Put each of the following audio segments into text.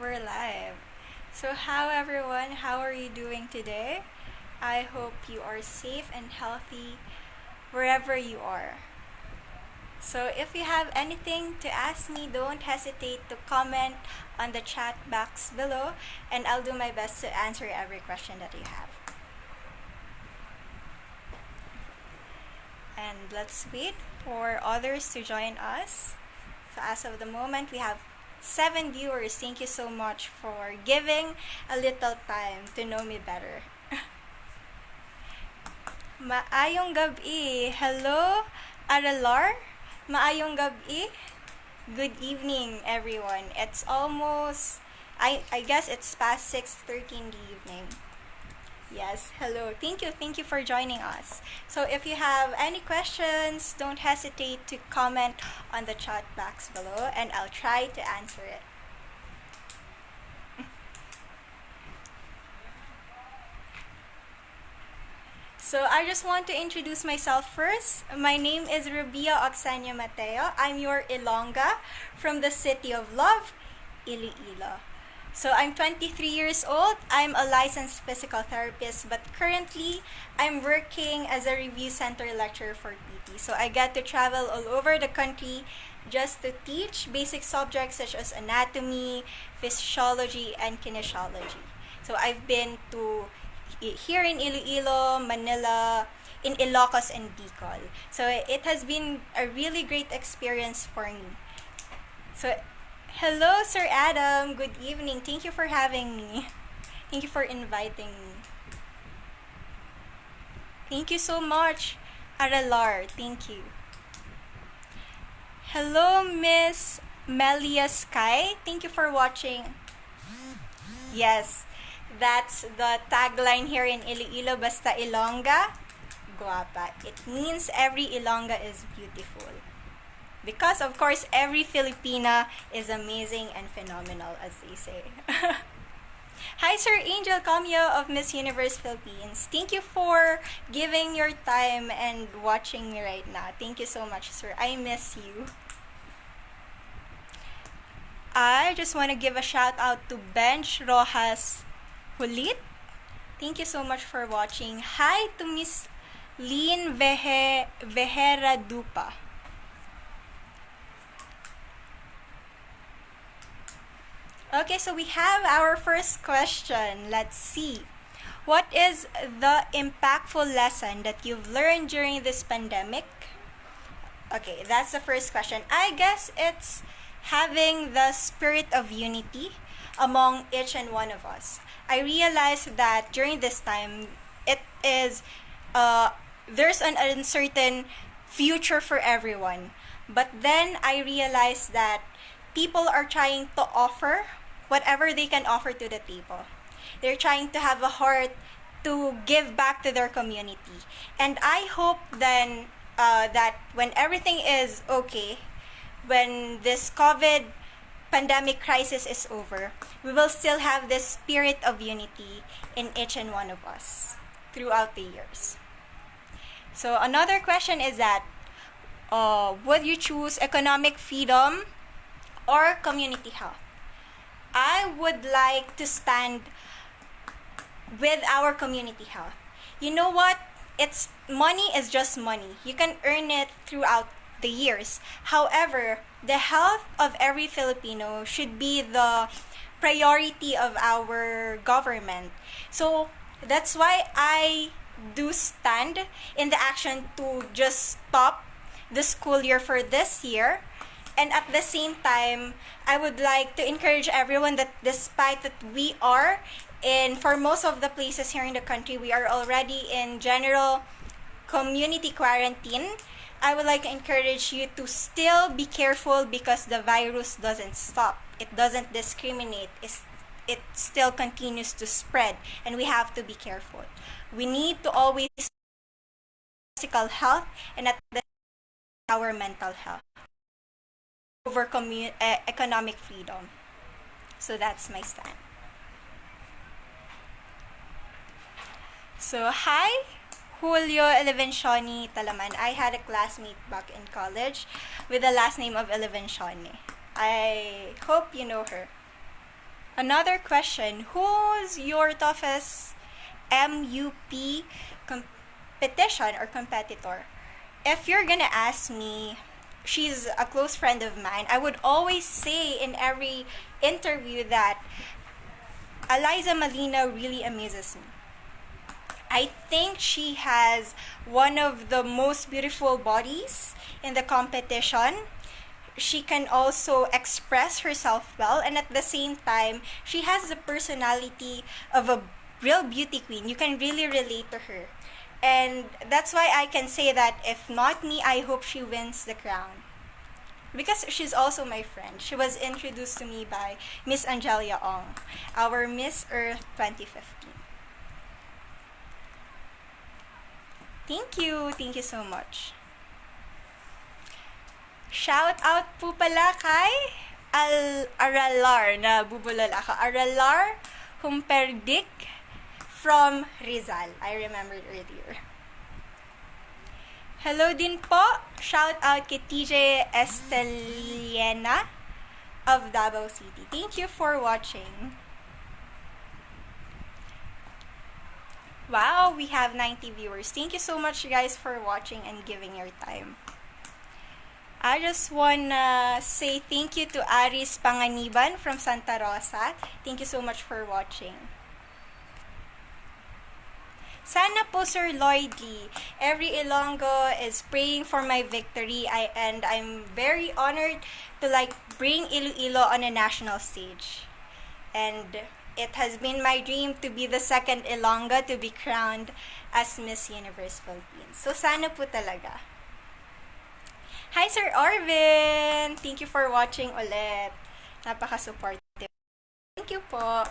We're live. So, how everyone? How are you doing today? I hope you are safe and healthy wherever you are. So, if you have anything to ask me, don't hesitate to comment on the chat box below, and I'll do my best to answer every question that you have. And let's wait for others to join us. So, as of the moment, we have 7 viewers. Thank you so much for giving a little time to know me better. Maayong gabi. Hello, Aralar. Maayong gabi. Good evening, everyone. It's almost, I guess it's past 6:13 in the evening. Yes, hello. Thank you for joining us. So if you have any questions, don't hesitate to comment on the chat box below and I'll try to answer it. So I just want to introduce myself first. My name is Rubia Oxania Mateo. I'm your Ilongga from the City of Love, Iloilo. So I'm 23 years old. I'm a licensed physical therapist, but currently I'm working as a review center lecturer for PT. So I get to travel all over the country just to teach basic subjects such as anatomy, physiology, and kinesiology. So I've been to here in Iloilo, Manila, in Ilocos, and Bicol. So it has been a really great experience for me. So hello, Sir Adam. Good evening. Thank you for having me. Thank you for inviting me. Thank you so much, Aralar. Thank you. Hello, Miss Melia Sky. Thank you for watching. Yes, that's the tagline here in Iloilo. Basta Ilongga, guapa. It means every Ilongga is beautiful. Because, of course, every Filipina is amazing and phenomenal, as they say. Hi, Sir Angel Camio of Miss Universe Philippines. Thank you for giving your time and watching me right now. Thank you so much, sir. I miss you. I just want to give a shout out to Bench Rojas Hulit. Thank you so much for watching. Hi to Miss Lynn Vejera Dupa. Okay, so we have our first question. Let's see. What is the impactful lesson that you've learned during this pandemic? Okay, that's the first question. I guess it's having the spirit of unity among each and one of us. I realized that during this time, it is, there's an uncertain future for everyone. But then I realized that people are trying to offer whatever they can offer to the table. They're trying to have a heart to give back to their community. And I hope then that when everything is okay, when this COVID pandemic crisis is over, we will still have this spirit of unity in each and one of us throughout the years. So another question is that, would you choose economic freedom or community health? I would like to stand with our community health. You know what? Money is just money. You can earn it throughout the years. However, the health of every Filipino should be the priority of our government. So that's why I do stand in the action to just stop the school year for this year. And at the same time, I would like to encourage everyone that despite that we are for most of the places here in the country, we are already in general community quarantine. I would like to encourage you to still be careful because the virus doesn't stop. It doesn't discriminate. It still continues to spread and we have to be careful. We need to always physical health and at the our mental health over economic freedom. So that's my stand. So hi, Julio Elevenshoni Talaman. I had a classmate back in college with the last name of Elevenshoni. I hope you know her. Another question, who's your toughest MUP competition or competitor? If you're gonna ask me, she's a close friend of mine. I would always say in every interview that Eliza Molina really amuses me. I think she has one of the most beautiful bodies in the competition. She can also express herself well, and at the same time, she has the personality of a real beauty queen. You can really relate to her. And that's why I can say that if not me, I hope she wins the crown. Because she's also my friend. She was introduced to me by Miss Angelia Ong, our Miss Earth 2015. Thank you. Thank you so much. Shout out po pala kay Aralar na bubulol ako. Aralar Humperdik from Rizal. I remembered earlier. Hello din po. Shout out kay TJ Esteliena of Davao City. Thank you for watching. Wow, we have 90 viewers. Thank you so much, guys, for watching and giving your time. I just wanna say thank you to Aris Panganiban from Santa Rosa. Thank you so much for watching. Sana po, Sir Lloyd Lee. Every Ilonggo is praying for my victory. And I'm very honored to bring Iloilo on a national stage. And it has been my dream to be the second Ilongga to be crowned as Miss Universe Philippines. So sana po talaga. Hi, Sir Arvin! Thank you for watching ulit. Napaka-supportive. Thank you po.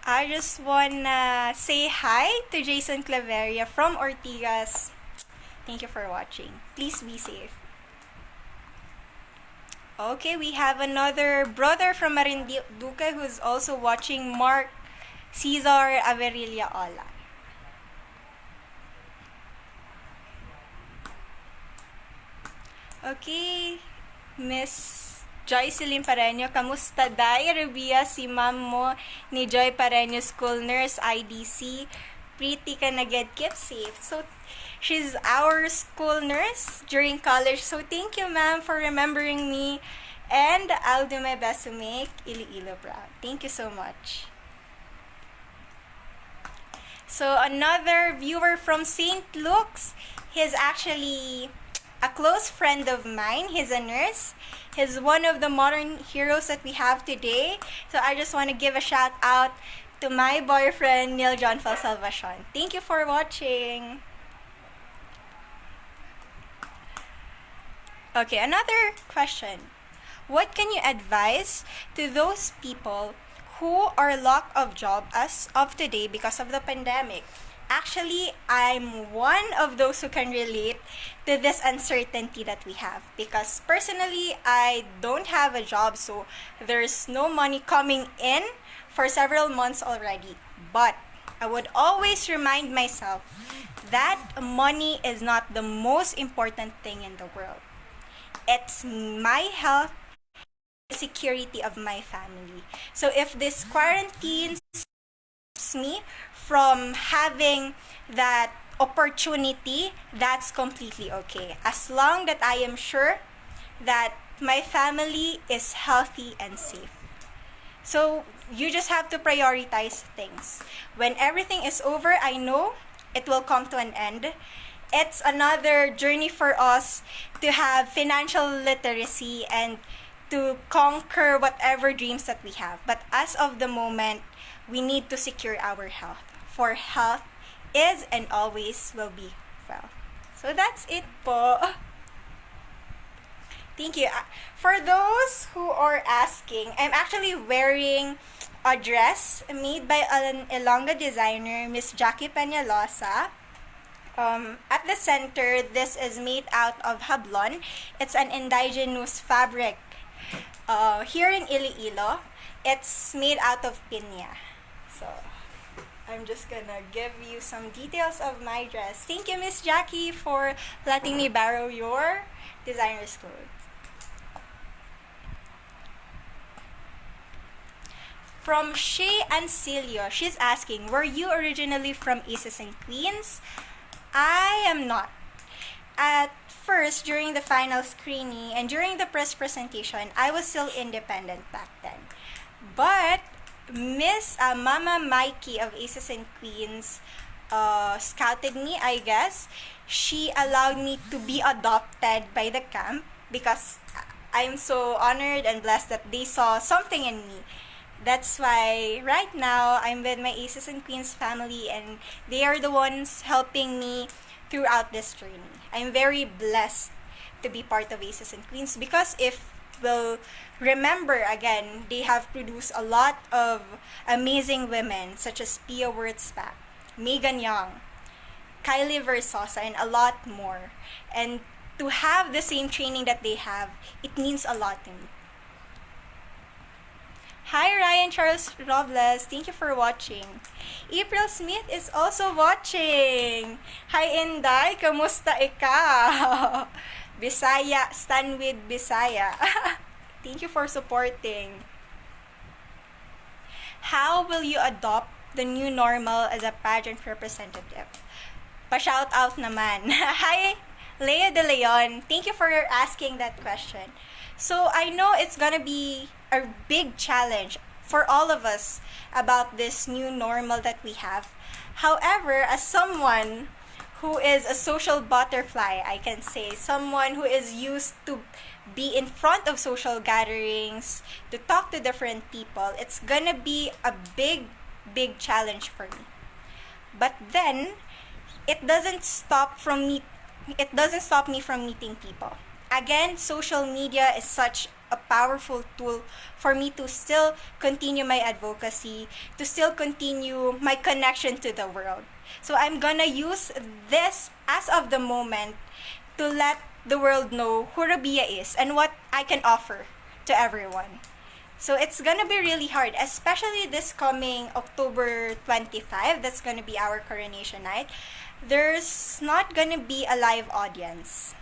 I just wanna say hi to Jason Claveria from Ortigas. Thank you for watching. Please be safe. Okay, we have another brother from Marinduque who's also watching, Mark Cesar Averilla Ola. Okay, Miss Joycelyn Pareño, kamusta day? Rubia, si ma'am mo ni Joy Pareño, school nurse, IDC. Pretty ka na get, keep safe. So, she's our school nurse during college. So, thank you, ma'am, for remembering me. And I'll do my best to make Iloilo proud. Thank you so much. So, another viewer from St. Luke's. He's actually a close friend of mine. He's a nurse. He's one of the modern heroes that we have today. So I just want to give a shout out to my boyfriend, Neil John Salvacion. Thank you for watching. Okay, another question. What can you advise to those people who are locked of job as of today because of the pandemic? Actually, I'm one of those who can relate to this uncertainty that we have, because personally, I don't have a job, so there's no money coming in for several months already. But I would always remind myself that money is not the most important thing in the world. It's my health, the security of my family. So if this quarantine stops me from having that opportunity, that's completely okay. As long that I am sure that my family is healthy and safe. So you just have to prioritize things. When everything is over, I know it will come to an end. It's another journey for us to have financial literacy and to conquer whatever dreams that we have. But as of the moment, we need to secure our health. For health is and always will be wealth. So that's it po. Thank you. For those who are asking, I'm actually wearing a dress made by an Ilongga designer, Miss Jackie Peñalosa. At the center, this is made out of hablon. It's an indigenous fabric. Here in Iloilo, it's made out of piña. So I'm just gonna give you some details of my dress. Thank you, Miss Jackie, for letting me borrow your designer's clothes. From Shay Ancilio, she's asking, were you originally from Aces and Queens? I am not. At first, during the final screening and during the press presentation, I was still independent back then. But Miss Mama Mikey of Aces and Queens scouted me, I guess. She allowed me to be adopted by the camp because I'm so honored and blessed that they saw something in me. That's why right now I'm with my Aces and Queens family, and they are the ones helping me throughout this journey. I'm very blessed to be part of Aces and Queens because if we'll remember again, they have produced a lot of amazing women such as Pia Wurtzbach, Megan Young, Kylie Versosa, and a lot more. And to have the same training that they have, it means a lot to me. Hi Ryan Charles Robles, thank you for watching. April Smith is also watching. Hi Inday, kamusta ika? Bisaya, stand with Bisaya. Thank you for supporting. How will you adopt the new normal as a pageant representative? Pa-shout out naman. Hi Lea De Leon, thank you for asking that question. So I know it's gonna be a big challenge for all of us about this new normal that we have. However, as someone who is a social butterfly, I can say, someone who is used to be in front of social gatherings, to talk to different people, it's gonna be a big challenge for me. But then, it doesn't stop me from meeting people. Again, social media is such a powerful tool for me to still continue my advocacy, to still continue my connection to the world. So I'm gonna use this as of the moment to let the world know who Rabia is and what I can offer to everyone. So it's gonna be really hard, especially this coming October 25. That's gonna be our coronation night. There's not gonna be a live audience.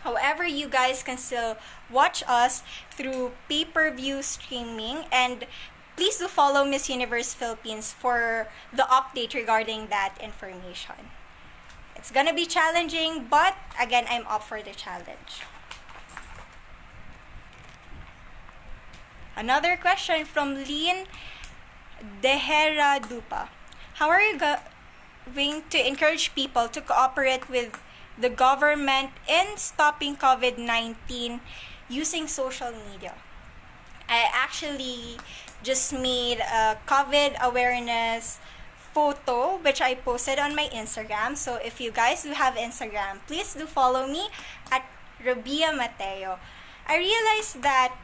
However, you guys can still watch us through pay-per-view streaming, and please do follow Miss Universe Philippines for the update regarding that information. It's gonna be challenging, but again, I'm up for the challenge. Another question from Lynn Dehera Dupa. How are you going to encourage people to cooperate with the government in stopping COVID-19 using social media? I actually just made a COVID awareness photo which I posted on my Instagram. So if you guys do have Instagram, please do follow me at Rabia Mateo. I realized that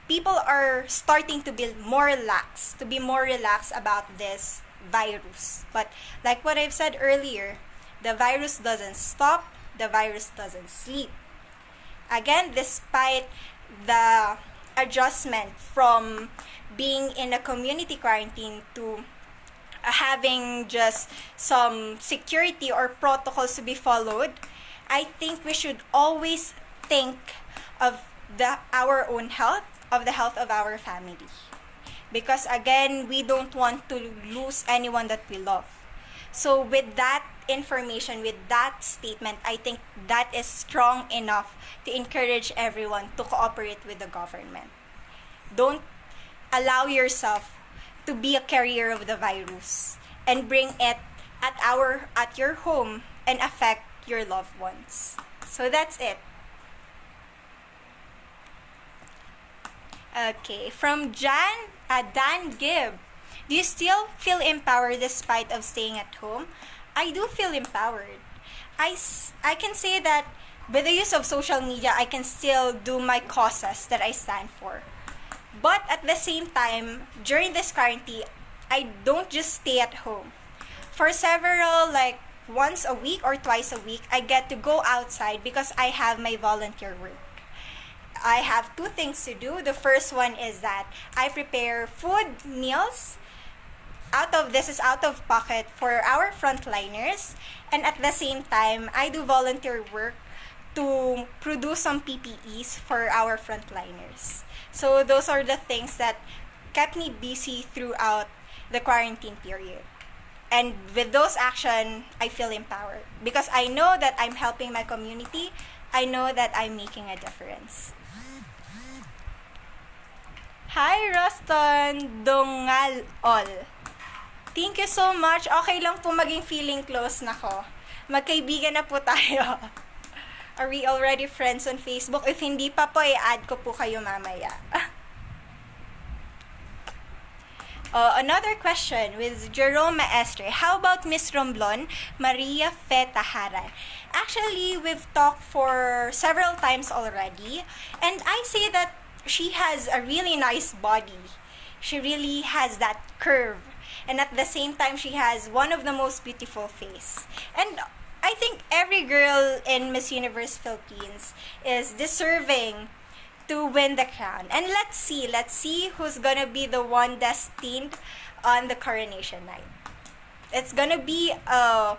people are starting to be more relaxed about this virus. But like what I've said earlier, the virus doesn't stop, the virus doesn't sleep. Again, despite the adjustment from being in a community quarantine to having just some security or protocols to be followed, I think we should always think of our own health, of the health of our family. Because again, we don't want to lose anyone that we love. So with that information, with that statement, I think that is strong enough to encourage everyone to cooperate with the government. Don't allow yourself to be a carrier of the virus and bring it at your home and affect your loved ones. So that's it. Okay, from Dan Gibb. Do you still feel empowered despite of staying at home? I do feel empowered. I can say that with the use of social media, I can still do my causes that I stand for. But at the same time, during this quarantine, I don't just stay at home. For several, like once a week or twice a week, I get to go outside because I have my volunteer work. I have two things to do. The first one is that I prepare food meals. This is out of pocket for our frontliners, and at the same time, I do volunteer work to produce some PPEs for our frontliners. So those are the things that kept me busy throughout the quarantine period. And with those actions, I feel empowered because I know that I'm helping my community. I know that I'm making a difference. Hi, Roston Dongal all. Thank you so much. Okay lang po maging feeling close na ko. Magkaibigan na po tayo. Are we already friends on Facebook? If hindi pa po, i-add ko po kayo mamaya. Another question with Jerome Maestre. How about Miss Romblon, Maria Fetaharan? Actually, we've talked for several times already, and I say that she has a really nice body. She really has that curve, and at the same time, she has one of the most beautiful face. And I think every girl in Miss Universe Philippines is deserving to win the crown. And let's see who's gonna be the one destined on the coronation night. It's gonna be a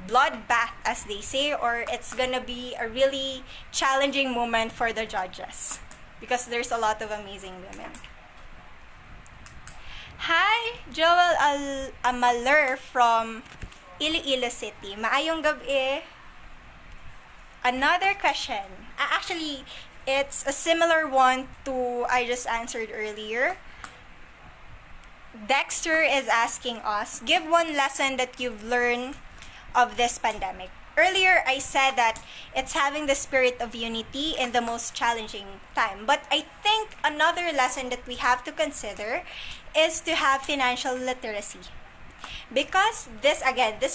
bloodbath, as they say, or it's gonna be a really challenging moment for the judges because there's a lot of amazing women. Hi, Joel Amaler from Iloilo City. Maayong gabi. Another question. Actually, it's a similar one to I just answered earlier. Dexter is asking us, give one lesson that you've learned of this pandemic. Earlier, I said that it's having the spirit of unity in the most challenging time. But I think another lesson that we have to consider is to have financial literacy. Because this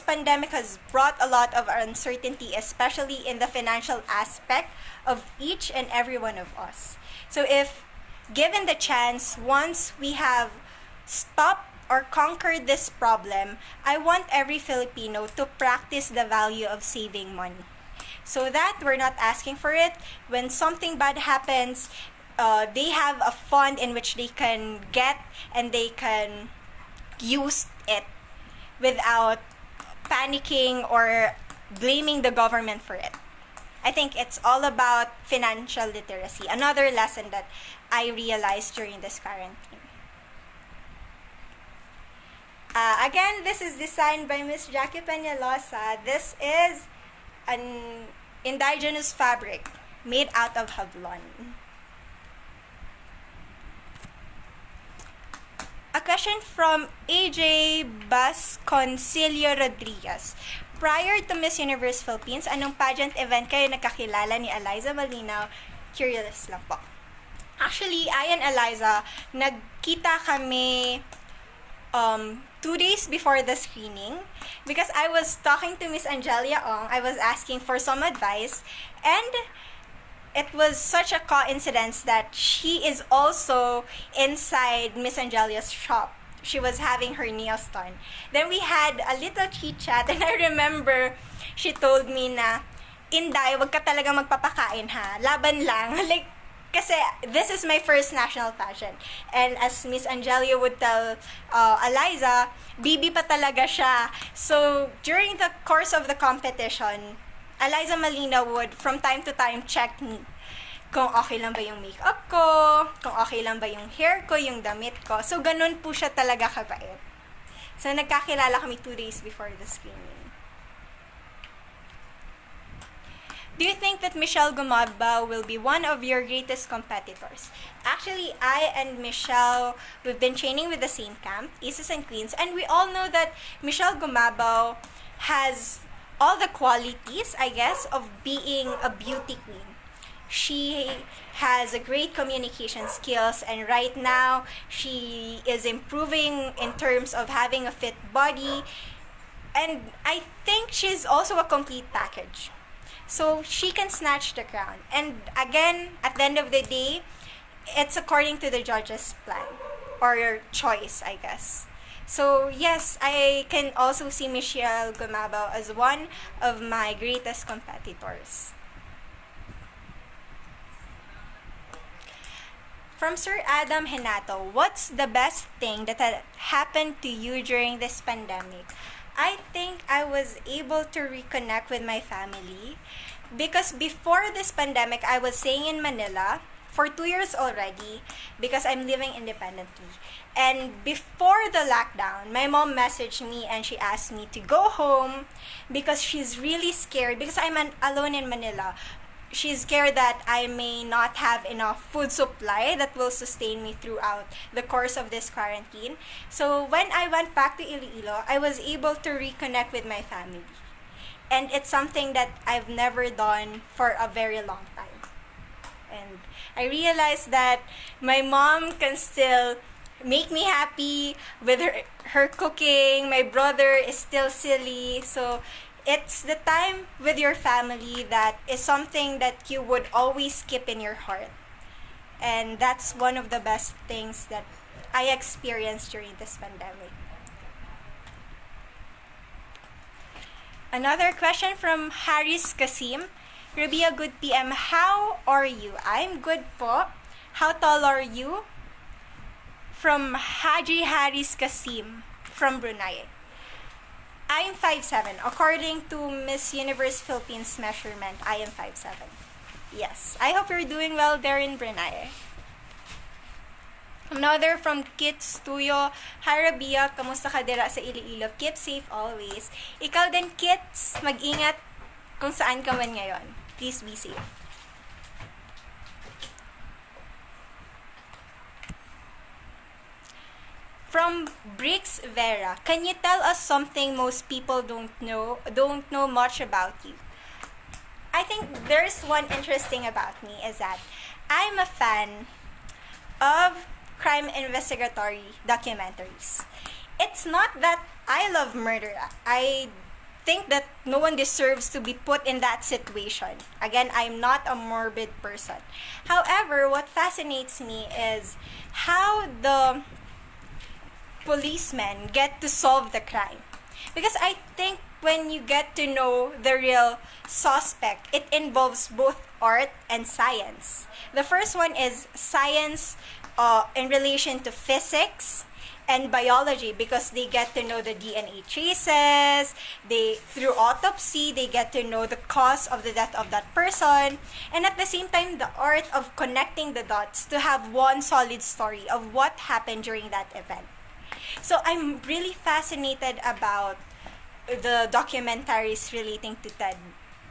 pandemic has brought a lot of uncertainty, especially in the financial aspect of each and every one of us. So if given the chance, once we have stopped or conquered this problem, I want every Filipino to practice the value of saving money. So that we're not asking for it. When something bad happens, they have a fund in which they can get and they can use it without panicking or blaming the government for it. I think it's all about financial literacy. Another lesson that I realized during this quarantine. Again, this is designed by Miss Jackie Peñalosa. This is an indigenous fabric made out of hablon. A question from AJ Basconcillo Rodriguez. Prior to Miss Universe Philippines, anong pageant event kayo nagkakilala ni Eliza Malinaw? Curious lang po. Actually, I and Eliza, nagkita kami 2 days before the screening because I was talking to Miss Angelia Ong. I was asking for some advice, and it was such a coincidence that she is also inside Miss Angelia's shop. She was having her nails done. Then we had a little chit-chat, and I remember she told me na, Inday, wag ka talaga magpapakain ha. Laban lang. Like, kasi this is my first national pageant. And as Miss Angelia would tell Eliza, bibi pa talaga siya. So, during the course of the competition, Eliza Malina would, from time to time, check me kung okay lang ba yung makeup ko, kung okay lang ba yung hair ko, yung damit ko. So, ganun po siya talaga kabait. So, nagkakilala kami 2 days before the screening. Do you think that Michelle Gumaba will be one of your greatest competitors? Actually, I and Michelle, we've been training with the same camp, Aces and Queens, and we all know that Michelle Gumaba has all the qualities, I guess, of being a beauty queen. She has a great communication skills, and right now, she is improving in terms of having a fit body, and I think she's also a complete package. So, she can snatch the crown. And again, at the end of the day, it's according to the judge's plan or choice, I guess. So, yes, I can also see Michelle Gumabao as one of my greatest competitors. From Sir Adam Henato, what's the best thing that had happened to you during this pandemic? I think I was able to reconnect with my family because before this pandemic, I was staying in Manila for 2 years already because I'm living independently. And before the lockdown, my mom messaged me and she asked me to go home because she's really scared because alone in Manila. She's scared that I may not have enough food supply that will sustain me throughout the course of this quarantine. So when I went back to Iloilo, I was able to reconnect with my family. And it's something that I've never done for a very long time. And I realized that my mom can still make me happy with her cooking. My brother is still silly. So it's the time with your family that is something that you would always keep in your heart. And that's one of the best things that I experienced during this pandemic. Another question from Haris Kasim. Rabia, good PM. How are you? I'm good po. How tall are you? From Haji Haris Kasim from Brunei. I'm 5'7". According to Miss Universe Philippines measurement, I am 5'7". Yes. I hope you're doing well there in Brunei. Another from Kits Tuyo. Hi Rabia, kamusta ka dira sa Iloilo? Keep safe always. Ikaw din, Kits. Mag-ingat kung saan ka man ngayon. Please be safe. From Brix Vera, can you tell us something most people don't know much about you? I think there's one interesting about me is that I'm a fan of crime investigatory documentaries. It's not that I love murder. I think that no one deserves to be put in that situation. Again, I'm not a morbid person. However, what fascinates me is how the policemen get to solve the crime. Because I think when you get to know the real suspect, it involves both art and science. The first one is science in relation to physics and biology because they get to know the DNA traces, through autopsy, they get to know the cause of the death of that person, and at the same time, the art of connecting the dots to have one solid story of what happened during that event. So I'm really fascinated about the documentaries relating to Ted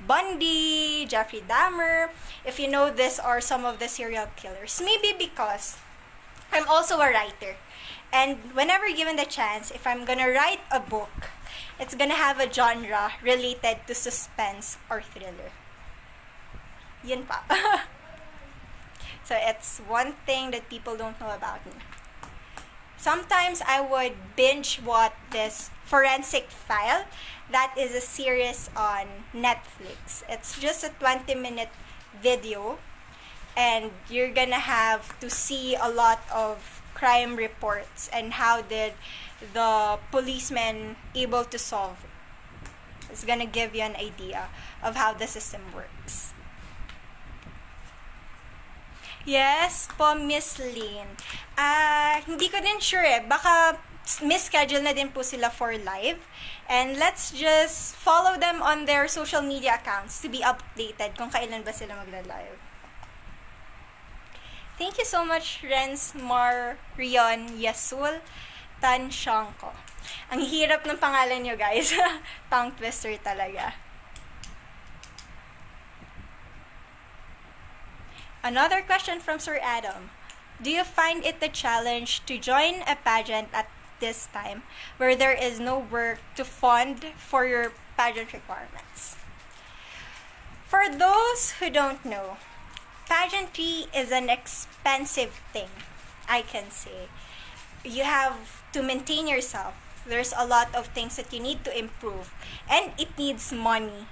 Bundy, Jeffrey Dahmer, if you know this, or some of the serial killers. Maybe because I'm also a writer. And whenever given the chance, if I'm gonna write a book, it's gonna have a genre related to suspense or thriller. Yun pa. So it's one thing that people don't know about me. Sometimes I would binge watch this Forensic File. That is a series on Netflix. It's just a 20-minute video and you're gonna have to see a lot of crime reports and how did the policemen able to solve it. It's gonna give you an idea of how the system works. Yes po, Miss Lynn. Hindi ko din sure eh. Baka mischedule na din po sila for live. And let's just follow them on their social media accounts to be updated kung kailan ba sila magla-live. Thank you so much, Renz Marion Yasul Tanshanko. Ang hirap ng pangalan nyo, guys. Tongue twister talaga. Another question from Sir Adam. Do you find it a challenge to join a pageant at this time where there is no work to fund for your pageant requirements? For those who don't know, pageantry is an expensive thing, I can say. You have to maintain yourself. There's a lot of things that you need to improve, and it needs money.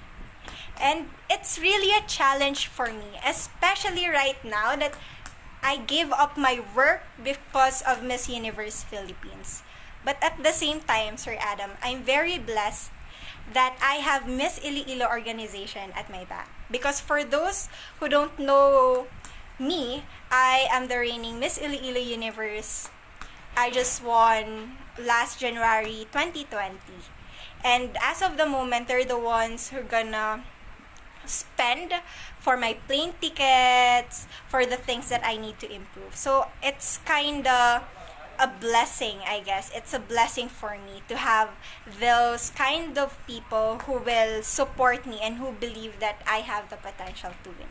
And it's really a challenge for me, especially right now that I gave up my work because of Miss Universe Philippines. But at the same time, Sir Adam, I'm very blessed that I have Miss Iloilo organization at my back. Because for those who don't know me, I am the reigning Miss Iloilo Universe. I just won last January 2020. And as of the moment, they're the ones who are gonna spend for my plane tickets, for the things that I need to improve. So it's kind of a blessing, I guess. It's a blessing for me to have those kind of people who will support me and who believe that I have the potential to win.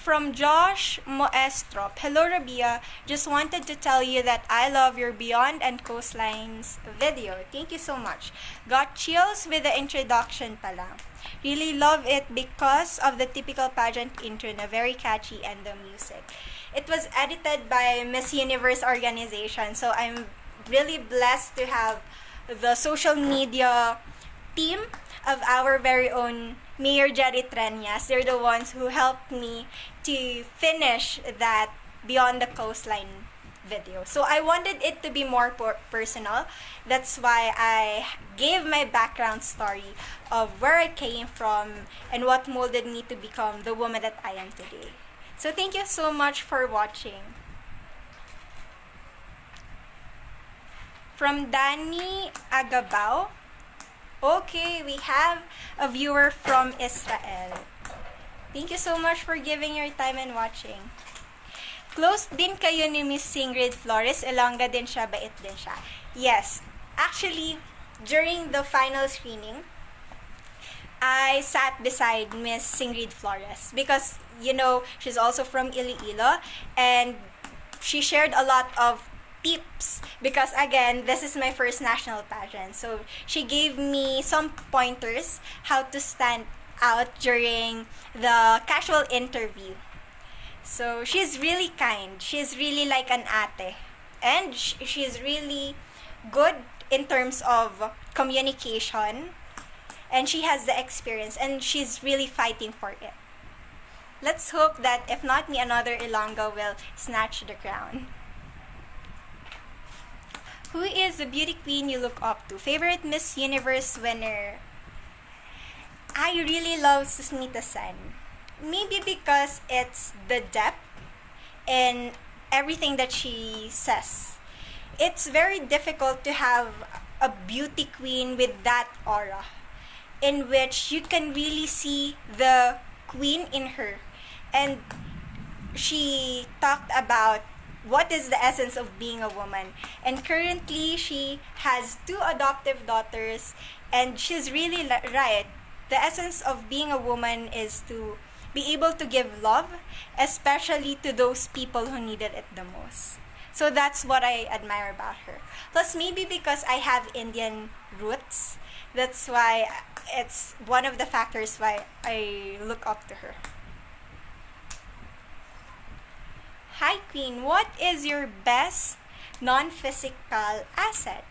From Josh Moestrop, hello Rabia, just wanted to tell you that I love your Beyond and Coastlines video. Thank you so much. Got chills with the introduction pala. Really love it because of the typical pageant intro na very catchy and the music. It was edited by Miss Universe organization, so I'm really blessed to have the social media team of our very own Mayor Jerry Treñas. They're the ones who helped me to finish that Beyond the Coastline video. So I wanted it to be more personal. That's why I gave my background story of where I came from and what molded me to become the woman that I am today. So thank you so much for watching. From Danny Agabao, okay, we have a viewer from Israel. Thank you so much for giving your time and watching. Close din kayo ni Miss Ingrid Flores. Ilongga din siya, bait din siya. Yes, actually, during the final screening, I sat beside Miss Ingrid Flores because, you know, she's also from Iloilo and she shared a lot of tips because again this is my first national pageant, so she gave me some pointers how to stand out during the casual interview. So she's really kind, she's really like an ate, and she's really good in terms of communication, and she has the experience and she's really fighting for it. Let's hope that if not me, another Ilongga will snatch the crown. Who is the beauty queen you look up to? Favorite Miss Universe winner? I really love Susmita Sen. Maybe because it's the depth in everything that she says. It's very difficult to have a beauty queen with that aura, in which you can really see the queen in her. And she talked about what is the essence of being a woman. And currently, she has 2 adoptive daughters, and she's really right. The essence of being a woman is to be able to give love, especially to those people who needed it the most. So that's what I admire about her. Plus, maybe because I have Indian roots, that's why it's one of the factors why I look up to her. Hi Queen, what is your best non-physical asset?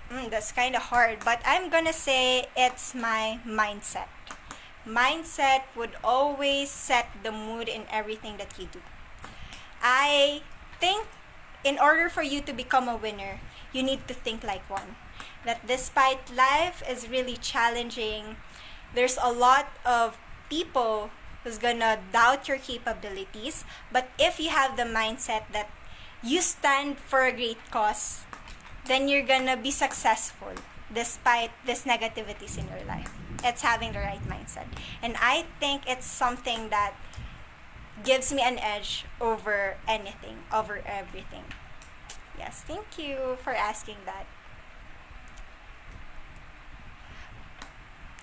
That's kind of hard, but I'm gonna say it's my mindset. Mindset would always set the mood in everything that you do. I think in order for you to become a winner, you need to think like one. That despite life is really challenging, there's a lot of people who's gonna doubt your capabilities, but if you have the mindset that you stand for a great cause, then you're gonna be successful despite these negativities in your life. It's having the right mindset. And I think it's something that gives me an edge over anything, over everything. Yes, thank you for asking that.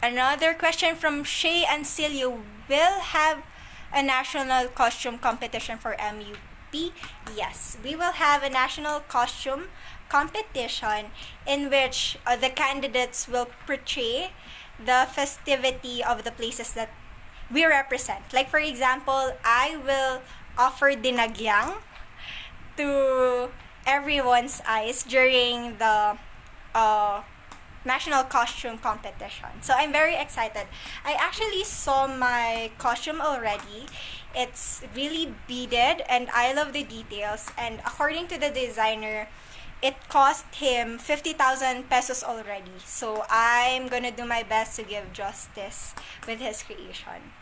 Another question from Shay Ancilio. Will have a national costume competition for MUP? Yes, we will have a national costume competition in which the candidates will portray the festivity of the places that we represent. Like for example, I will offer dinagyang to everyone's eyes during the national costume competition. So I'm very excited. I actually saw my costume already. It's really beaded and I love the details, and according to the designer, it cost him 50,000 pesos already. So I'm gonna do my best to give justice with his creation.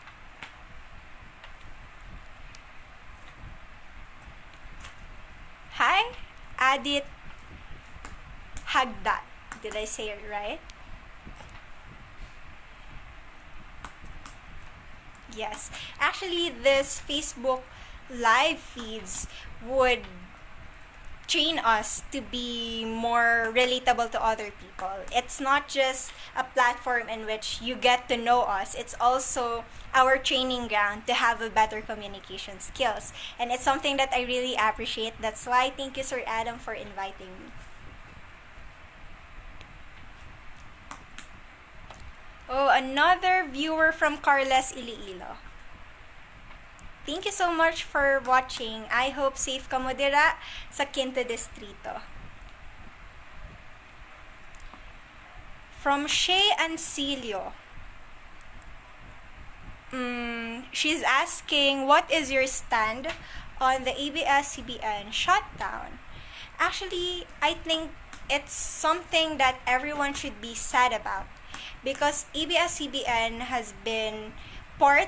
Hi, Adit Hagdat. Did I say it right? Yes. Actually, this Facebook live feeds would train us to be more relatable to other people. It's not just a platform in which you get to know us, it's also our training ground to have a better communication skills. And it's something that I really appreciate. That's why thank you, Sir Adam, for inviting me. Oh, another viewer from Carles Iloilo. Thank you so much for watching. I hope safe ka mo dira sa Quinto Distrito. From Shay Ancilio. She's asking, what is your stand on the ABS-CBN shutdown? Actually, I think it's something that everyone should be sad about because ABS-CBN has been part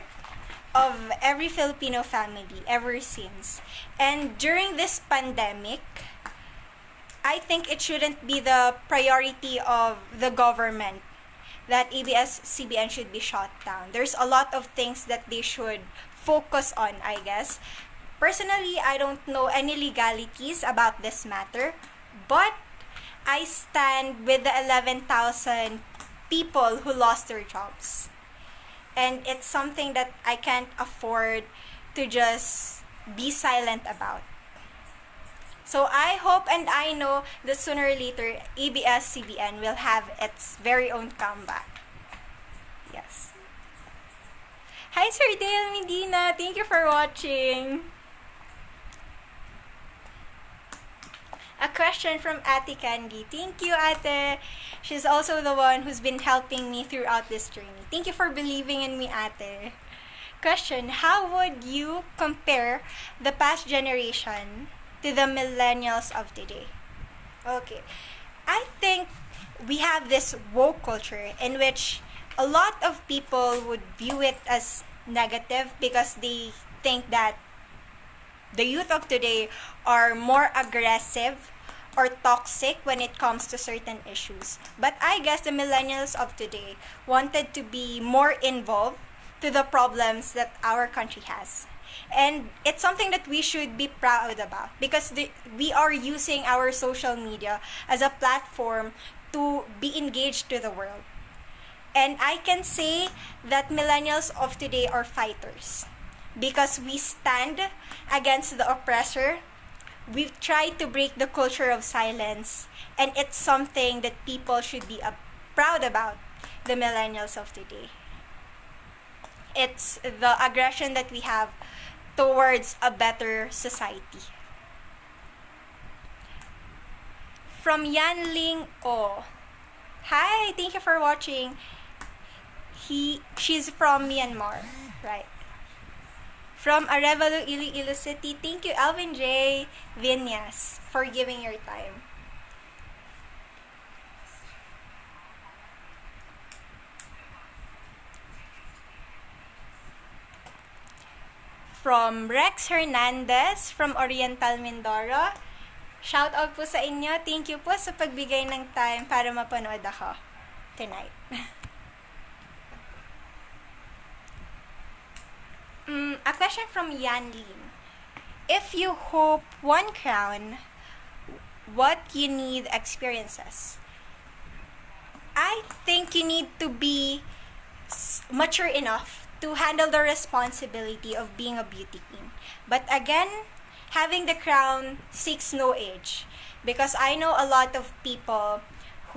of every Filipino family ever since. And during this pandemic, I think it shouldn't be the priority of the government that ABS-CBN should be shut down. There's a lot of things that they should focus on, I guess. Personally, I don't know any legalities about this matter, but I stand with the 11,000 people who lost their jobs. And it's something that I can't afford to just be silent about. So I hope and I know that sooner or later, ABS-CBN will have its very own comeback. Yes. Hi, Sir Dale Medina. Thank you for watching. A question from Ate Candy. Thank you, Ate. She's also the one who's been helping me throughout this journey. Thank you for believing in me, Ate. Question, how would you compare the past generation to the millennials of today? Okay. I think we have this woke culture in which a lot of people would view it as negative because they think that the youth of today are more aggressive or toxic when it comes to certain issues. But I guess the millennials of today wanted to be more involved to the problems that our country has. And it's something that we should be proud about because we are using our social media as a platform to be engaged to the world. And I can say that millennials of today are fighters because we stand against the oppressor. We've tried to break the culture of silence, and it's something that people should be proud about, the millennials of today. It's the aggression that we have towards a better society. From Yanling O. Hi, thank you for watching. She's from Myanmar, right? From Arevalo, Iloilo City, thank you, Alvin J. Vinyas, for giving your time. From Rex Hernandez, from Oriental Mindoro, shout out po sa inyo. Thank you po sa pagbigay ng time para mapanood ako tonight. A question from Yan Lin. If you hope one crown, what you need experiences? I think you need to be mature enough to handle the responsibility of being a beauty queen. But again, having the crown seeks no age. Because I know a lot of people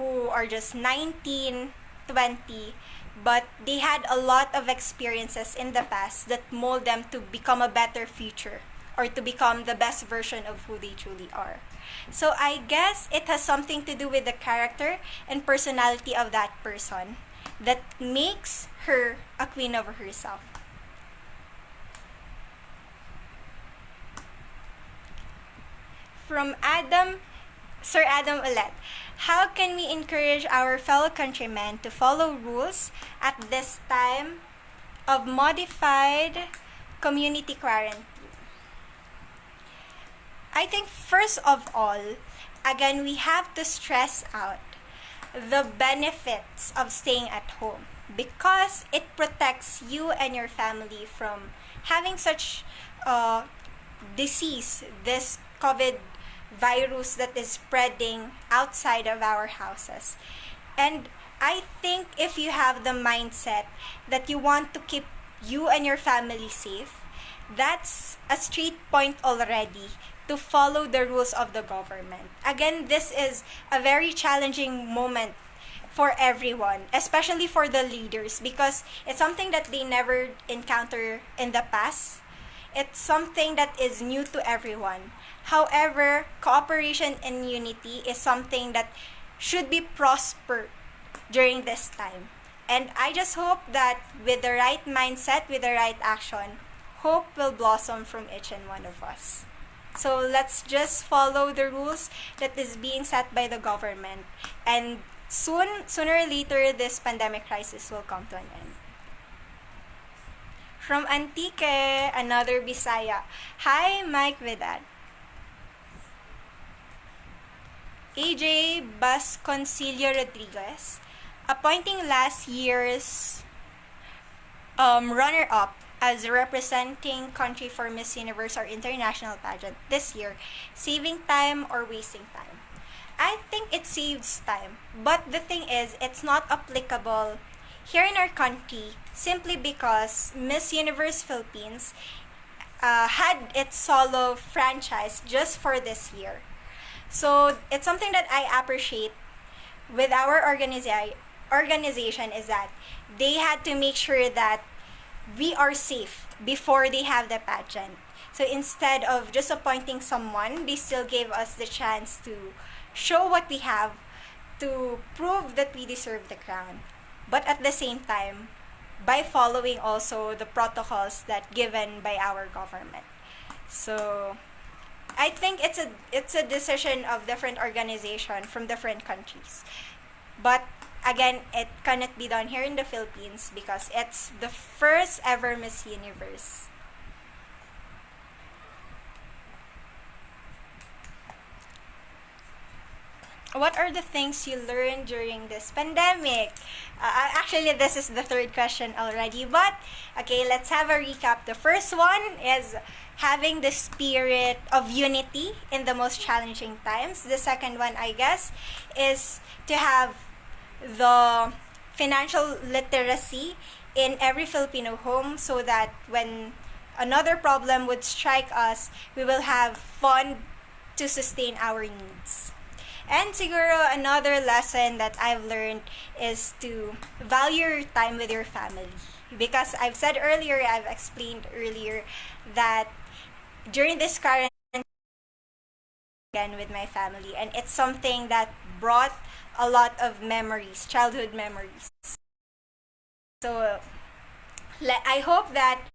who are just 19, 20, but they had a lot of experiences in the past that mold them to become a better future or to become the best version of who they truly are. So I guess it has something to do with the character and personality of that person that makes her a queen of herself. From Sir Adam ulit. How can we encourage our fellow countrymen to follow rules at this time of modified community quarantine? I think first of all, again, we have to stress out the benefits of staying at home because it protects you and your family from having such disease, this COVID virus that is spreading outside of our houses. And I think if you have the mindset that you want to keep you and your family safe, that's a street point already to follow the rules of the government. Again, this is a very challenging moment for everyone, especially for the leaders, because it's something that they never encounter in the past. It's something that is new to everyone. However, cooperation and unity is something that should be prospered during this time. And I just hope that with the right mindset, with the right action, hope will blossom from each and one of us. So let's just follow the rules that is being set by the government. And sooner or later, this pandemic crisis will come to an end. From Antique, another Bisaya. Hi, Mike Vidal. AJ Basconcillo Rodriguez, appointing last year's runner-up as representing country for Miss Universe or International Pageant this year, saving time or wasting time? I think it saves time, but the thing is, it's not applicable here in our country simply because Miss Universe Philippines had its solo franchise just for this year. So it's something that I appreciate with our organization is that they had to make sure that we are safe before they have the pageant. So instead of just appointing someone, they still gave us the chance to show what we have, to prove that we deserve the crown. But at the same time, by following also the protocols that given by our government. So I think it's a decision of different organization from different countries. But again, it cannot be done here in the Philippines because it's the first ever Miss Universe. What are the things you learned during this pandemic? Actually, this is the third question already. But, okay, let's have a recap. The first one is having the spirit of unity in the most challenging times. The second one, I guess, is to have the financial literacy in every Filipino home so that when another problem would strike us, we will have fund to sustain our needs. And siguro another lesson that I've learned is to value your time with your family. Because I've said earlier, I've explained earlier that during this current again with my family, and it's something that brought a lot of memories, childhood memories. So I hope that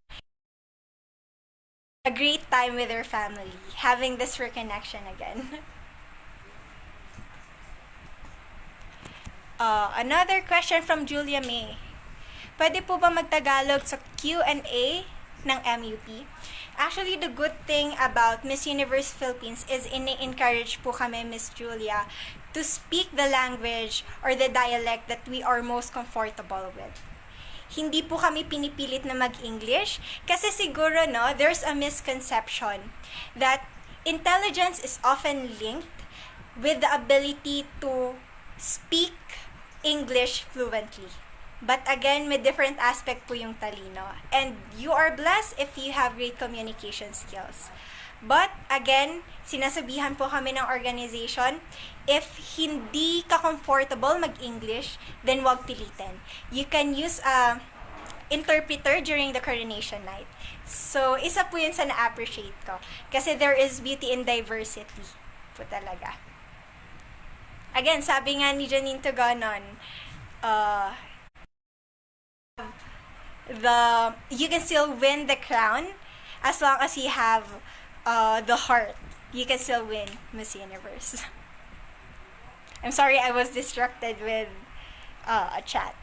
a great time with your family, having this reconnection again. Another question from Julia May. Pwede po ba magtagalog sa Q&A ng MUP? Actually, the good thing about Miss Universe Philippines is ini-encourage po kami, Miss Julia, to speak the language or the dialect that we are most comfortable with. Hindi po kami pinipilit na mag-English kasi siguro, no, there's a misconception that intelligence is often linked with the ability to speak English fluently. But again, may different aspect po yung talino. And you are blessed if you have great communication skills. But again, sinasabihan po kami ng organization, if hindi ka comfortable mag-English, then wag pilitin. You can use a interpreter during the coronation night. So, isa po yun sa na-appreciate ko. Kasi there is beauty in diversity po talaga. Again, sabi nga ni Janine Tuganon, you can still win the crown as long as you have the heart. You can still win Miss Universe. I'm sorry, I was distracted with a chat.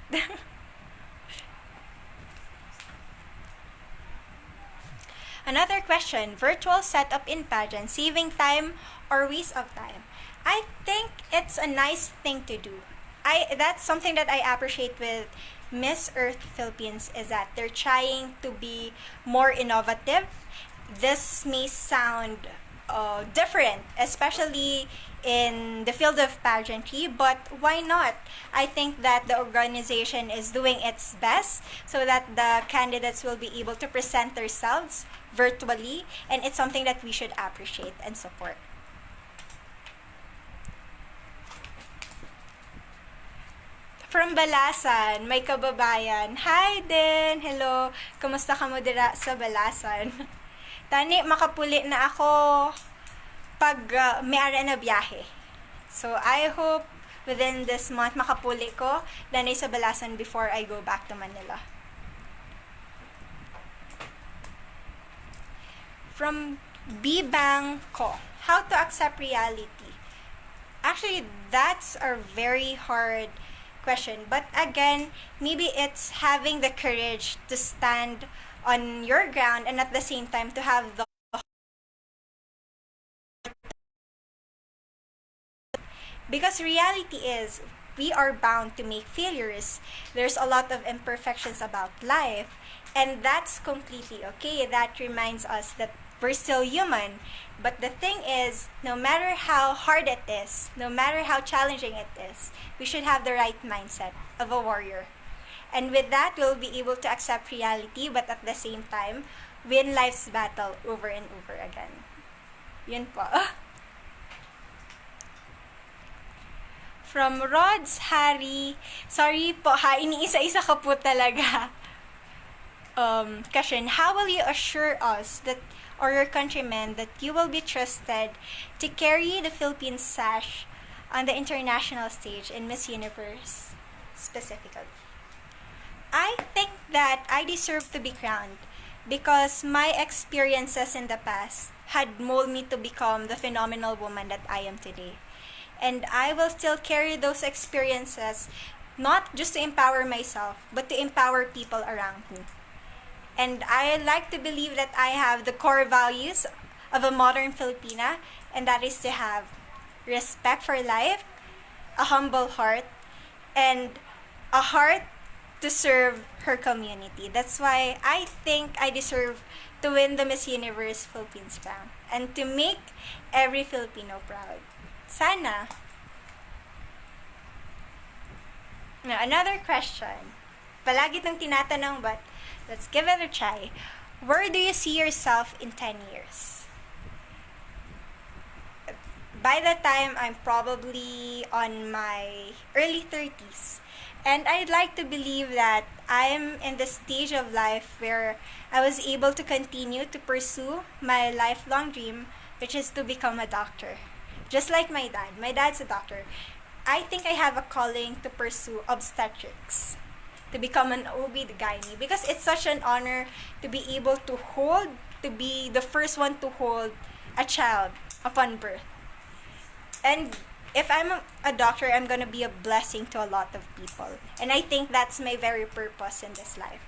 Another question, virtual setup in pageant, saving time or waste of time? I think it's a nice thing to do. That's something that I appreciate with Miss Earth Philippines is that they're trying to be more innovative. This may sound different, especially in the field of pageantry, but why not? I think that the organization is doing its best so that the candidates will be able to present themselves virtually, and it's something that we should appreciate and support. From Balasan, may kababayan. Hi din! Hello! Kamusta ka mo dira sa Balasan? Tani, makapuli na ako pag may ara na biyahe. So, I hope within this month makapuli ko danay sa Balasan before I go back to Manila. From Bibang ko, how to accept reality? Actually, that's a very hard question. But again, maybe it's having the courage to stand on your ground and at the same time to have the because reality is we are bound to make failures. There's a lot of imperfections about life, and that's completely okay. That reminds us that we're still human. But the thing is, no matter how hard it is, no matter how challenging it is, we should have the right mindset of a warrior. And with that, we'll be able to accept reality, but at the same time, win life's battle over and over again. Yun po. From Rod's Harry, sorry po ha, iniisa-isa ka po talaga. Question, how will you assure us that, or your countrymen, that you will be trusted to carry the Philippine sash on the international stage in Miss Universe specifically? I think that I deserve to be crowned because my experiences in the past had molded me to become the phenomenal woman that I am today. And I will still carry those experiences not just to empower myself, but to empower people around me. And I like to believe that I have the core values of a modern Filipina, and that is to have respect for life, a humble heart, and a heart to serve her community. That's why I think I deserve to win the Miss Universe Philippines crown and to make every Filipino proud. Sana. Now, another question. Palagi itong tinatanong, but let's give it a try. Where do you see yourself in 10 years? By the time I'm probably on my early 30s. And I'd like to believe that I'm in the stage of life where I was able to continue to pursue my lifelong dream, which is to become a doctor. Just like my dad. My dad's a doctor. I think I have a calling to pursue obstetrics, to become an OB-GYN, because it's such an honor to be able to be the first one to hold a child upon birth. And if I'm a doctor, I'm gonna be a blessing to a lot of people. And I think that's my very purpose in this life,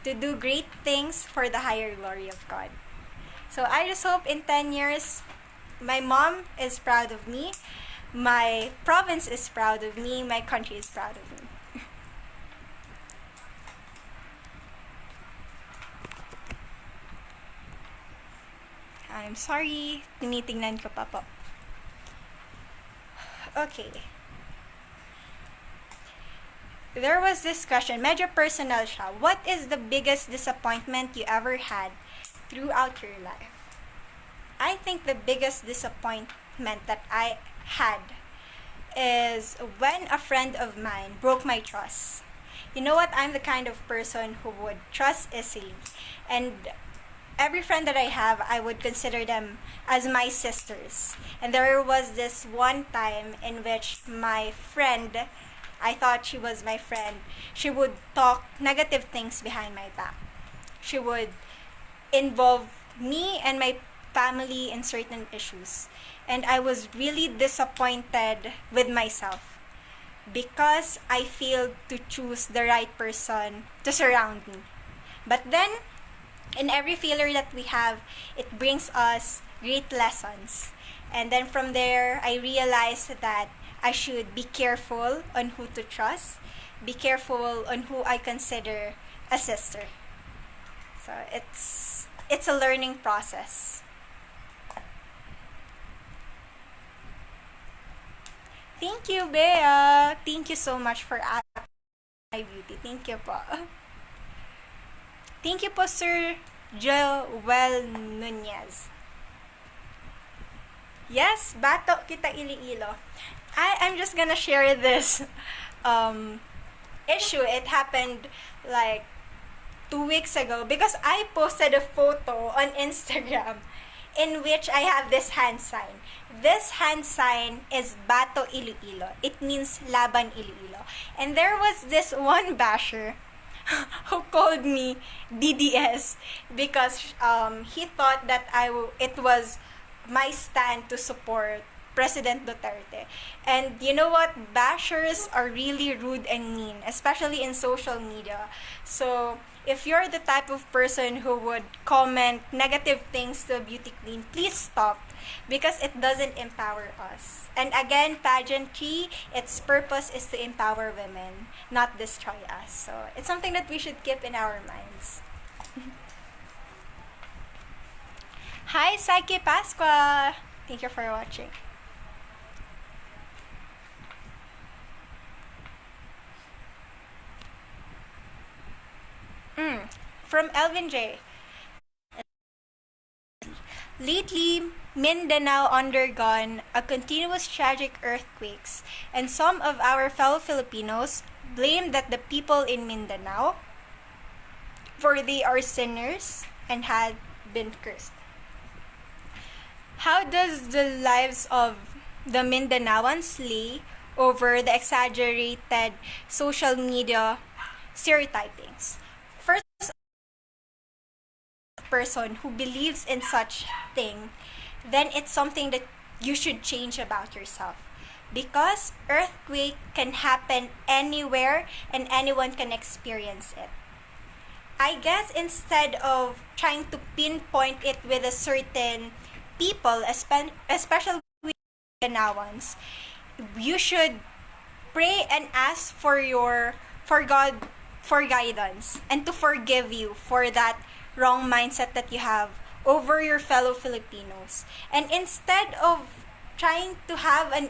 to do great things for the higher glory of God. So I just hope in 10 years, my mom is proud of me, my province is proud of me, my country is proud of me. I'm sorry, tinitingnan ko pa po. Okay. There was this question, medyo personal siya. What is the biggest disappointment you ever had throughout your life? I think the biggest disappointment that I had is when a friend of mine broke my trust. You know what? I'm the kind of person who would trust easily. And every friend that I have, I would consider them as my sisters. And there was this one time in which my friend, I thought she was my friend, she would talk negative things behind my back. She would involve me and my family in certain issues. And I was really disappointed with myself because I failed to choose the right person to surround me. But then, in every failure that we have, it brings us great lessons. And then from there, I realized that I should be careful on who to trust, be careful on who I consider a sister. So it's a learning process. Thank you, Bea. Thank you so much for asking my beauty. Thank you po. Thank you po, Sir Joel Nunez. Yes, bato kita Iloilo. I'm just gonna share this issue. It happened like 2 weeks ago because I posted a photo on Instagram in which I have this hand sign. This hand sign is Bato Iloilo. It means Laban Iloilo. And there was this one basher who called me DDS because he thought that it was my stand to support President Duterte. And you know what? Bashers are really rude and mean, especially in social media. So if you're the type of person who would comment negative things to a beauty queen, please stop because it doesn't empower us. And again, pageantry, its purpose is to empower women, not destroy us. So it's something that we should keep in our minds. Hi, Psyche Pasqua! Thank you for watching. From Elvin J. Lately, Mindanao undergone a continuous tragic earthquakes, and some of our fellow Filipinos blame that the people in Mindanao, for they are sinners and had been cursed. How does the lives of the Mindanaoans lay over the exaggerated social media stereotypings? First, person who believes in such thing, then it's something that you should change about yourself. Because earthquake can happen anywhere and anyone can experience it. I guess instead of trying to pinpoint it with a certain people, especially Mindanao, you should pray and ask for God for guidance and to forgive you for that wrong mindset that you have over your fellow Filipinos. And instead of trying to have a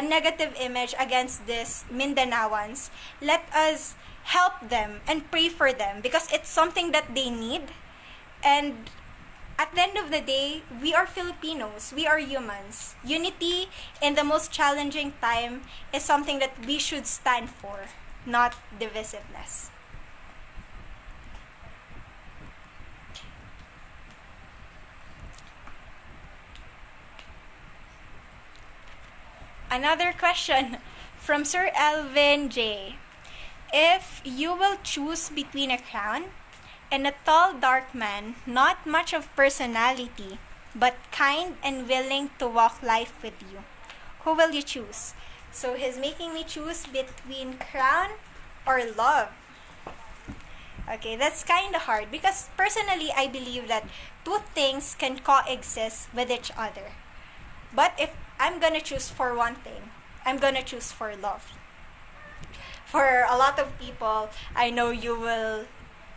negative image against these Mindanaoans, let us help them and pray for them because it's something that they need. And at the end of the day, we are Filipinos. We are humans. Unity in the most challenging time is something that we should stand for, not divisiveness. Another question from Sir Elvin J. If you will choose between a crown and a tall, dark man, not much of personality, but kind and willing to walk life with you, who will you choose? So he's making me choose between crown or love. Okay, that's kind of hard because personally, I believe that two things can coexist with each other. But if I'm gonna choose for one thing, I'm gonna choose for love. For a lot of people, I know you will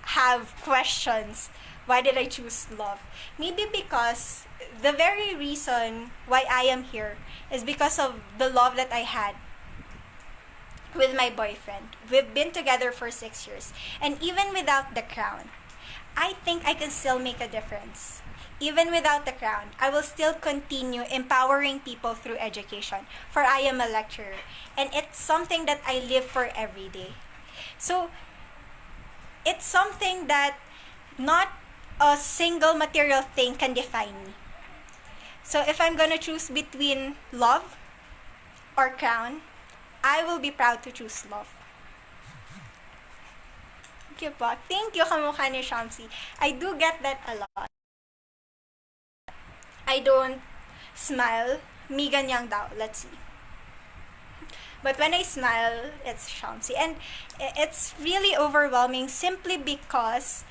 have questions. Why did I choose love? Maybe because the very reason why I am here is because of the love that I had with my boyfriend. We've been together for 6 years. And even without the crown, I think I can still make a difference. Even without the crown, I will still continue empowering people through education, for I am a lecturer. And it's something that I live for every day. So, it's something that not a single material thing can define me. So, if I'm gonna choose between love or crown, I will be proud to choose love. Thank you po. Thank you, kamukha ni Shamsi. I do get that a lot. I don't smile. Mi ganyang daw. Let's see. But when I smile, it's Shamsi. And it's really overwhelming simply because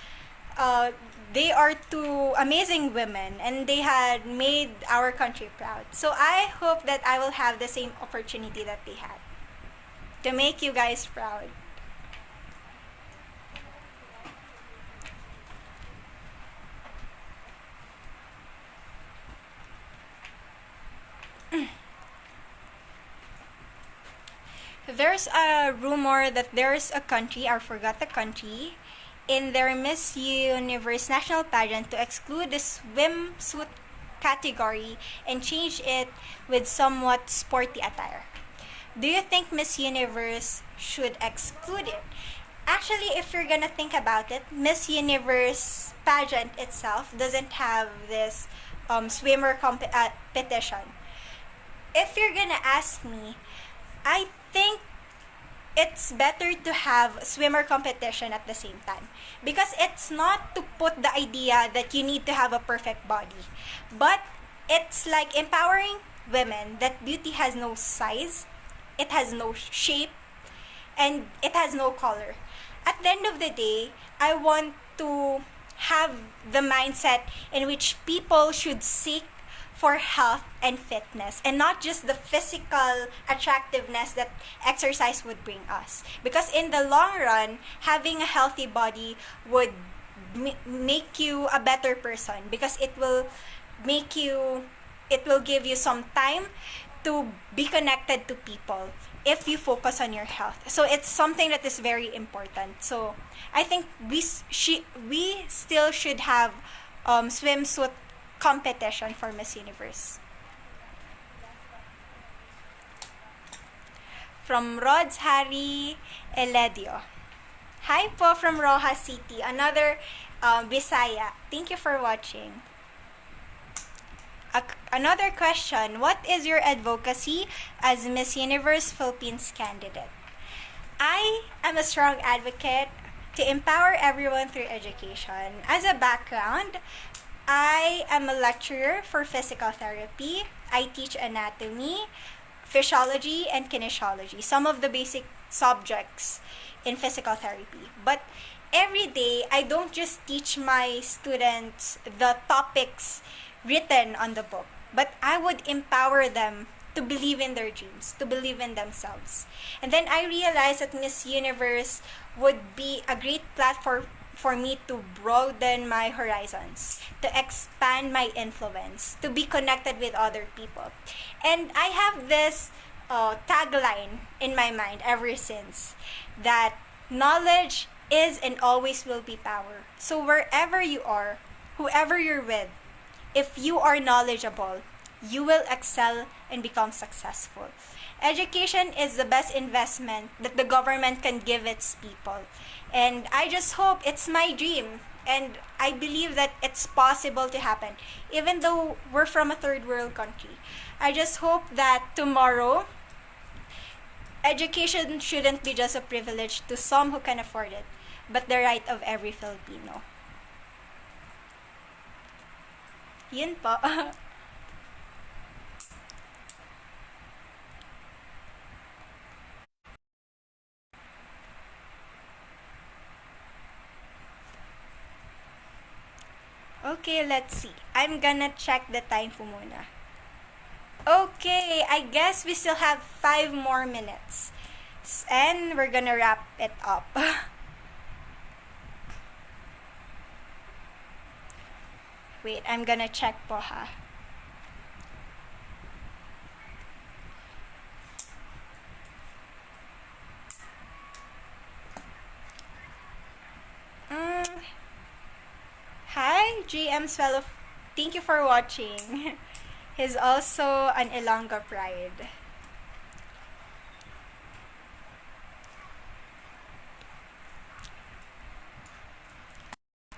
uh, they are two amazing women and they had made our country proud. So I hope that I will have the same opportunity that they had to make you guys proud. There's a rumor that there's a country, I forgot the country, in their Miss Universe national pageant to exclude the swimsuit category and change it with somewhat sporty attire. Do you think Miss Universe should exclude it? Actually, if you're gonna think about it, Miss Universe pageant itself doesn't have this swimmer competition. If you're gonna ask me, I think it's better to have swimmer competition at the same time because it's not to put the idea that you need to have a perfect body, but it's like empowering women that beauty has no size, it has no shape, and it has no color. At the end of the day, I want to have the mindset in which people should seek for health and fitness and not just the physical attractiveness that exercise would bring us, because in the long run having a healthy body would make you a better person because it will give you some time to be connected to people if you focus on your health. So it's something that is very important. So I think we still should have swimsuit competition for Miss Universe. From Rods Harry Eledio. Hi po from Rojas City, another Bisaya. Thank you for watching. Another question, what is your advocacy as Miss Universe Philippines candidate? I am a strong advocate to empower everyone through education. As a background, I am a lecturer for physical therapy. I teach anatomy, physiology, and kinesiology, some of the basic subjects in physical therapy. But every day, I don't just teach my students the topics written on the book, but I would empower them to believe in their dreams, to believe in themselves. And then I realized that Miss Universe would be a great platform for me to broaden my horizons, to expand my influence, to be connected with other people. And I have this tagline in my mind ever since, that knowledge is and always will be power. So wherever you are, whoever you're with, if you are knowledgeable, you will excel and become successful. Education is the best investment that the government can give its people. And I just hope, it's my dream, and I believe that it's possible to happen, even though we're from a third world country. I just hope that tomorrow, education shouldn't be just a privilege to some who can afford it, but the right of every Filipino. Yun po. Okay, let's see. I'm gonna check the time po muna. Okay, I guess we still have 5 more minutes. And we're gonna wrap it up. Wait, I'm gonna check po ha. Hi, GM's fellow. Thank you for watching. He's also an Ilongga pride.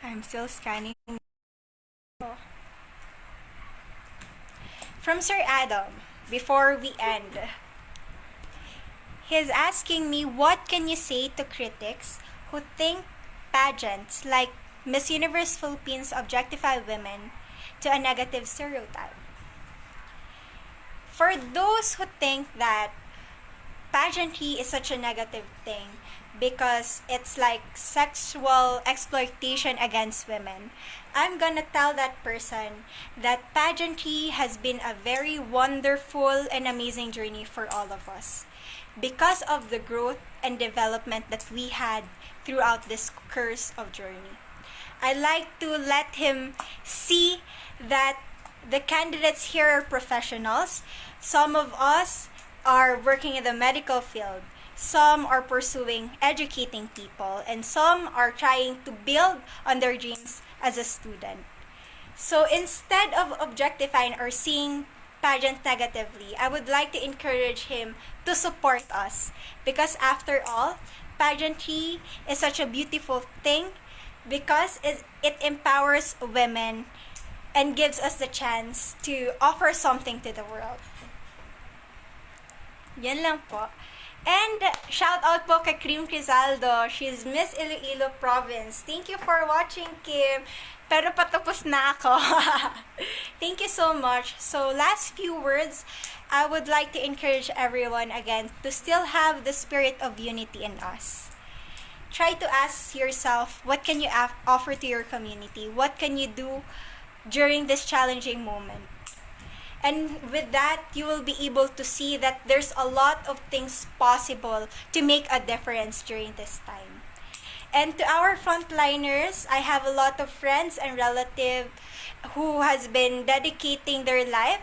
I'm still scanning. From Sir Adam, before we end, he's asking me, what can you say to critics who think pageants like Miss Universe Philippines objectify women to a negative stereotype? For those who think that pageantry is such a negative thing, because it's like sexual exploitation against women, I'm gonna tell that person that pageantry has been a very wonderful and amazing journey for all of us because of the growth and development that we had throughout this course of journey. I like to let him see that the candidates here are professionals. Some of us are working in the medical field. Some are pursuing educating people, and some are trying to build on their dreams as a student. So instead of objectifying or seeing pageant negatively, I would like to encourage him to support us, because after all, pageantry is such a beautiful thing because it empowers women and gives us the chance to offer something to the world. Yan lang po. And shout out po kay Kim Crizaldo. She's Miss Iloilo Province. Thank you for watching, Kim. Pero patapos na ako. Thank you so much. So last few words, I would like to encourage everyone again to still have the spirit of unity in us. Try to ask yourself, what can you offer to your community? What can you do during this challenging moment? And with that, you will be able to see that there's a lot of things possible to make a difference during this time. And to our frontliners, I have a lot of friends and relatives who has been dedicating their life,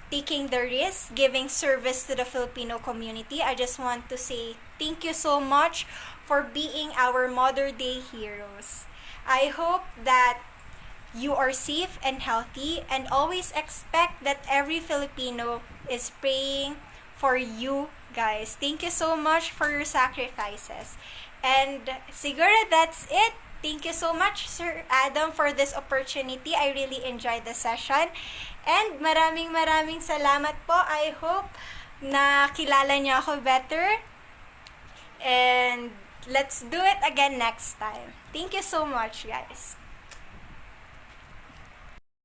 taking the risk, giving service to the Filipino community. I just want to say thank you so much for being our modern day heroes. I hope that you are safe and healthy, and always expect that every Filipino is praying for you guys. Thank you so much for your sacrifices. And siguro that's it. Thank you so much, Sir Adam, for this opportunity. I really enjoyed the session. And maraming salamat po. I hope na kilala niyo ako better. And let's do it again next time. Thank you so much, guys.